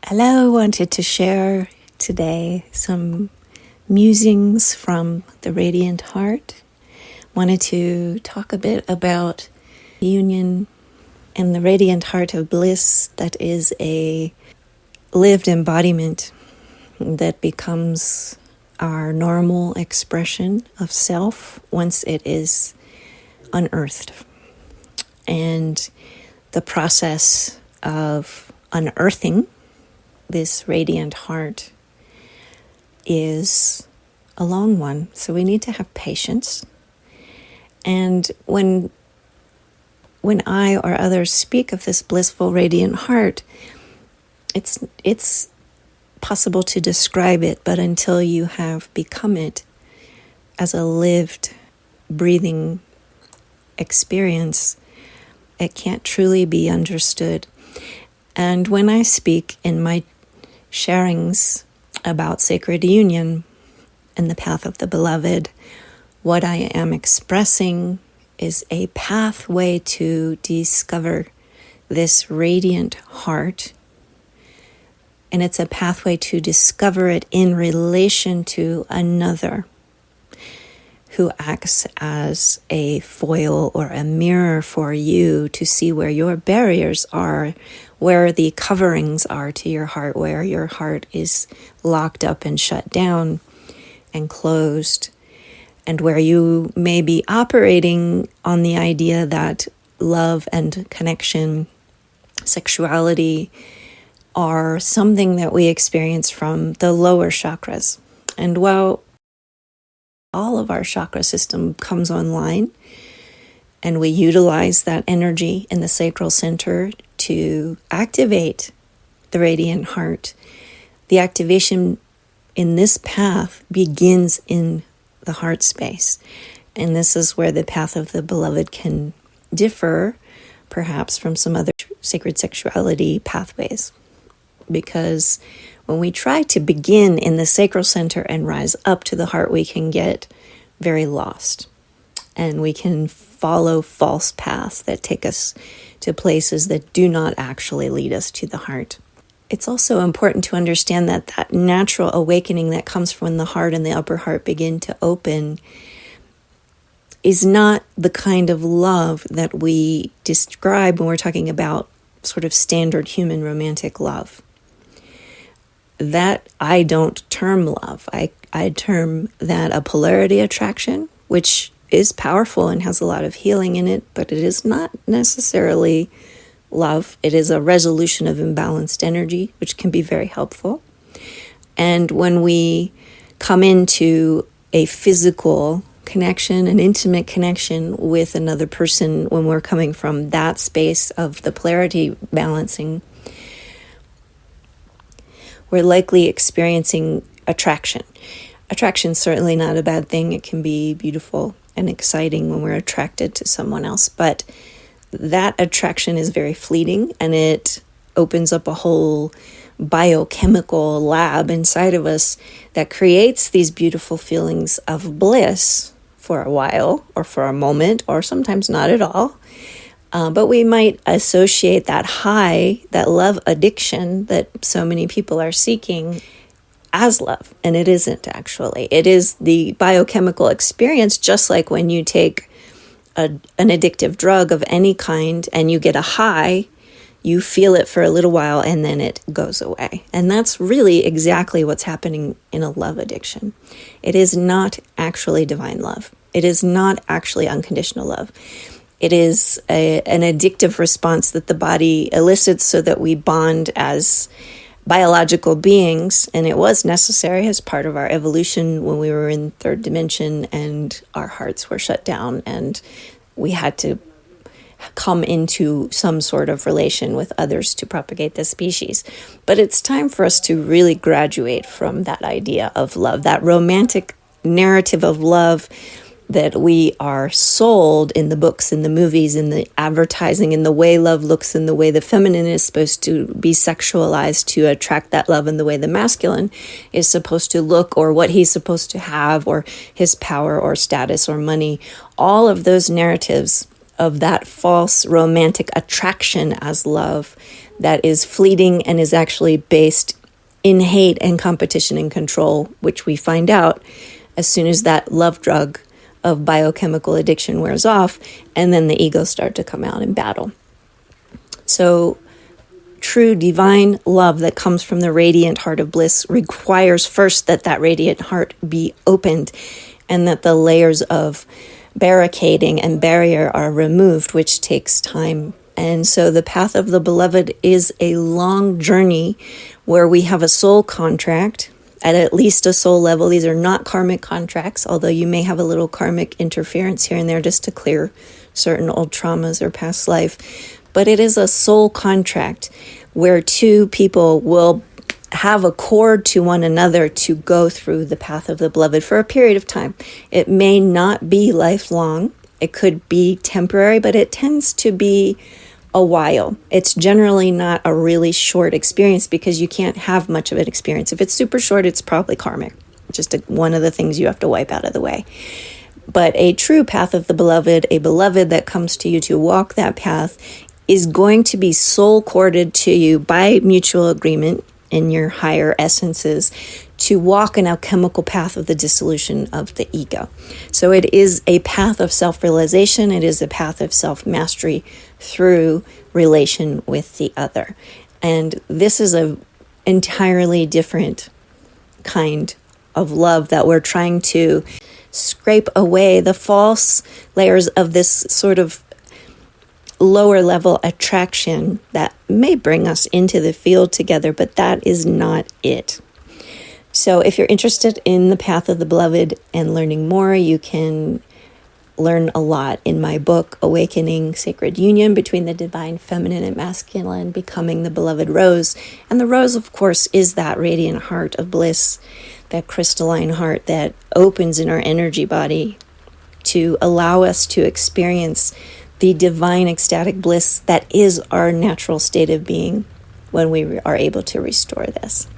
Hello, I wanted to share today some musings from the Radiant Heart. Wanted to talk a bit about union and the Radiant Heart of Bliss that is a lived embodiment that becomes our normal expression of self once it is unearthed. And the process of unearthing this radiant heart is a long one, so we need to have patience. And when I or others speak of this blissful radiant heart, it's possible to describe it, but until you have become it as a lived, breathing experience, it can't truly be understood. And when I speak in my sharings about sacred union and the path of the beloved, what I am expressing is a pathway to discover this radiant heart. And it's a pathway to discover it in relation to another who acts as a foil or a mirror for you to see where your barriers are, where the coverings are to your heart, where your heart is locked up and shut down and closed, and where you may be operating on the idea that love and connection, sexuality are something that we experience from the lower chakras. And while all of our chakra system comes online, and we utilize that energy in the sacral center to activate the radiant heart, the activation in this path begins in the heart space. And this is where the path of the beloved can differ, perhaps, from some other sacred sexuality pathways. Because when we try to begin in the sacral center and rise up to the heart, we can get very lost. And we can follow false paths that take us to places that do not actually lead us to the heart. It's also important to understand that that natural awakening that comes from when the heart and the upper heart begin to open is not the kind of love that we describe when we're talking about sort of standard human romantic love. That I don't term love. I term that a polarity attraction, which is powerful and has a lot of healing in it, but it is not necessarily love. It is a resolution of imbalanced energy, which can be very helpful. And when we come into a physical connection, an intimate connection with another person, when we're coming from that space of the polarity balancing, we're likely experiencing attraction. Attraction's certainly not a bad thing. It can be beautiful and exciting when we're attracted to someone else, but that attraction is very fleeting, and it opens up a whole biochemical lab inside of us that creates these beautiful feelings of bliss for a while, or for a moment, or sometimes not at all. But we might associate that high, that love addiction that so many people are seeking, as love. And it isn't actually. It is the biochemical experience, just like when you take an addictive drug of any kind and you get a high, you feel it for a little while and then it goes away. And that's really exactly what's happening in a love addiction. It is not actually divine love. It is not actually unconditional love. It is an addictive response that the body elicits so that we bond as biological beings, and it was necessary as part of our evolution when we were in third dimension and our hearts were shut down and we had to come into some sort of relation with others to propagate the species. But it's time for us to really graduate from that idea of love, that romantic narrative of love that we are sold in the books, in the movies, in the advertising, in the way love looks, in the way the feminine is supposed to be sexualized to attract that love, and the way the masculine is supposed to look, or what he's supposed to have, or his power or status or money. All of those narratives of that false romantic attraction as love that is fleeting and is actually based in hate and competition and control, which we find out as soon as that love drug of biochemical addiction wears off, and then the egos start to come out in battle. So true divine love that comes from the radiant heart of bliss requires first that that radiant heart be opened and that the layers of barricading and barrier are removed, which takes time. And so the path of the beloved is a long journey where we have a soul contract at least a soul level. These are not karmic contracts, although you may have a little karmic interference here and there just to clear certain old traumas or past life. But it is a soul contract where two people will have accord to one another to go through the path of the beloved for a period of time. It may not be lifelong. It could be temporary, but it tends to be a while. It's generally not a really short experience because you can't have much of an experience. If it's super short, it's probably karmic. Just one of the things you have to wipe out of the way. But a true path of the beloved, a beloved that comes to you to walk that path, is going to be soul corded to you by mutual agreement in your higher essences to walk an alchemical path of the dissolution of the ego. So it is a path of self-realization. It is a path of self-mastery through relation with the other. And this is an entirely different kind of love that we're trying to scrape away the false layers of this sort of lower level attraction that may bring us into the field together, but that is not it. So if you're interested in the path of the beloved and learning more, you can learn a lot in my book, Awakening Sacred Union Between the Divine Feminine and Masculine, Becoming the Beloved Rose. And the rose, of course, is that radiant heart of bliss, that crystalline heart that opens in our energy body to allow us to experience the divine ecstatic bliss that is our natural state of being when we are able to restore this.